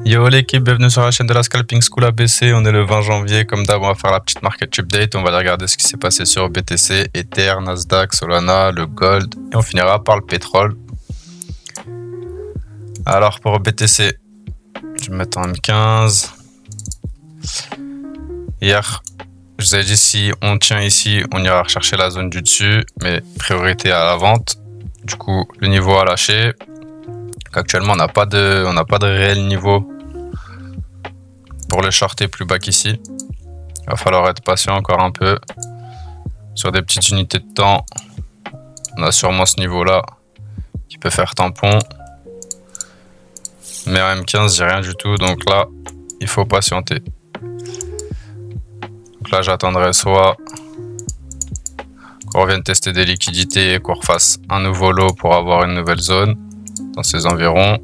Yo l'équipe, bienvenue sur la chaîne de la Scalping School ABC. On est le 20 janvier, comme d'hab on va faire la petite market update. On va aller regarder ce qui s'est passé sur BTC, Ether, Nasdaq, Solana, le Gold et on finira par le pétrole. Alors pour BTC, je vais mettre en M15. Hier, je vous ai dit si on tient ici, on ira rechercher la zone du dessus, mais priorité à la vente. Du coup, le niveau a lâché. Actuellement, on n'a pas de réel niveau pour le shorter plus bas qu'ici. Il va falloir être patient encore un peu. Sur des petites unités de temps, on a sûrement ce niveau-là qui peut faire tampon. Mais en M15, j'ai rien du tout, donc là, il faut patienter. Donc là, j'attendrai soit qu'on revienne tester des liquidités et qu'on refasse un nouveau lot pour avoir une nouvelle zone dans ces environs,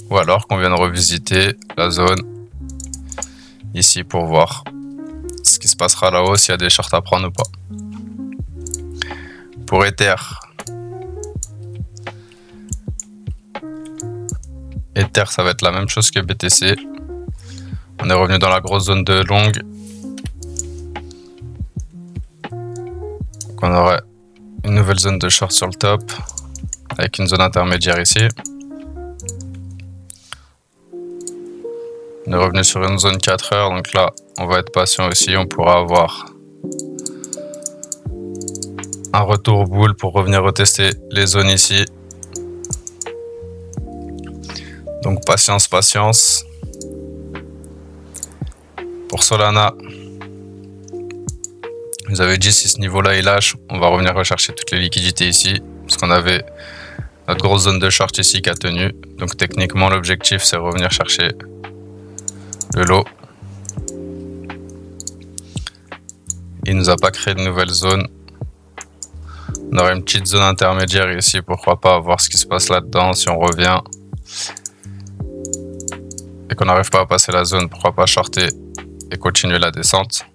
ou alors qu'on vienne revisiter la zone ici pour voir ce qui se passera là-haut, s'il y a des shorts à prendre ou pas. Pour Ether, ça va être la même chose que BTC. On est revenu dans la grosse zone de longue. Donc on aurait une nouvelle zone de short sur le top avec une zone intermédiaire ici. On est revenu sur une zone 4 heures, donc là on va être patient aussi, on pourra avoir un retour boule pour revenir retester les zones ici. Donc patience. Pour Solana, vous avez dit si ce niveau-là il lâche, on va revenir rechercher toutes les liquidités ici, parce qu'on avait notre grosse zone de short ici qui a tenu. Donc techniquement l'objectif c'est revenir chercher le lot. Il nous a pas créé de nouvelle zone. On aurait une petite zone intermédiaire ici, pourquoi pas voir ce qui se passe là-dedans. Si on revient et qu'on n'arrive pas à passer la zone, pourquoi pas shorter et continuer la descente.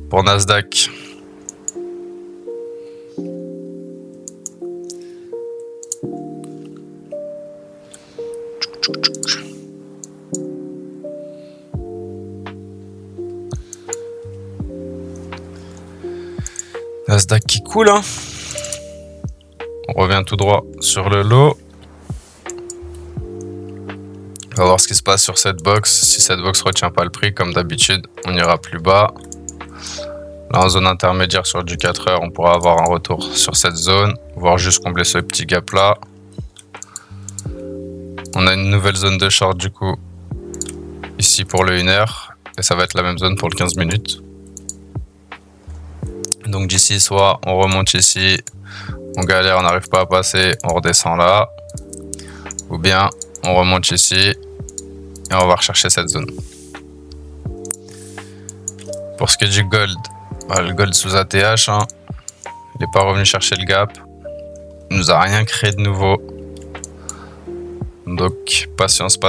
Pour Nasdaq, Nasdaq qui coule, hein. On revient tout droit sur le lot. On va voir ce qui se passe sur cette box. Si cette box retient pas le prix, comme d'habitude, on ira plus bas. Là, en zone intermédiaire sur du 4 heures, on pourra avoir un retour sur cette zone, voire juste combler ce petit gap là. On a une nouvelle zone de short du coup, ici pour le 1 heure, et ça va être la même zone pour le 15 minutes. Donc d'ici, soit on remonte ici, on galère, on n'arrive pas à passer, on redescend là, ou bien on remonte ici et on va rechercher cette zone. Pour ce qui est du gold, le gold sous ATH, hein, il n'est pas revenu chercher le gap, il nous a rien créé de nouveau. Donc patience.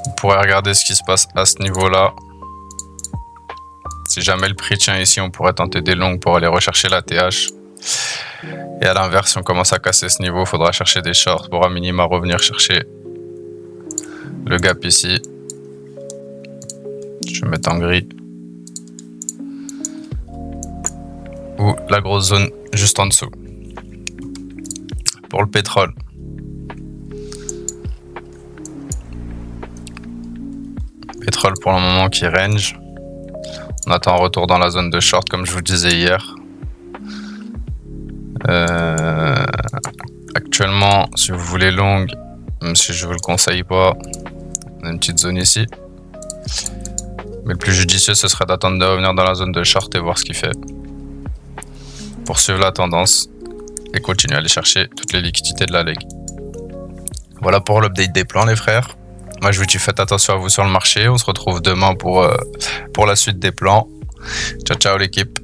On pourrait regarder ce qui se passe à ce niveau-là. Si jamais le prix tient ici, on pourrait tenter des longues pour aller rechercher l'ATH. Et à l'inverse, si on commence à casser ce niveau, il faudra chercher des shorts pour à minima revenir chercher le gap ici. Je vais mettre en gris. Ou la grosse zone juste en dessous. Pour le pétrole. Pétrole pour le moment qui range. On attend un retour dans la zone de short comme je vous disais hier. Actuellement, si vous voulez longue, même si je vous le conseille pas, on a une petite zone ici. Mais le plus judicieux, ce serait d'attendre de revenir dans la zone de short et voir ce qu'il fait. Pour suivre la tendance et continuer à aller chercher toutes les liquidités de la leg. Voilà pour l'update des plans les frères. Moi je vous dis faites attention à vous sur le marché. On se retrouve demain pour la suite des plans. Ciao l'équipe.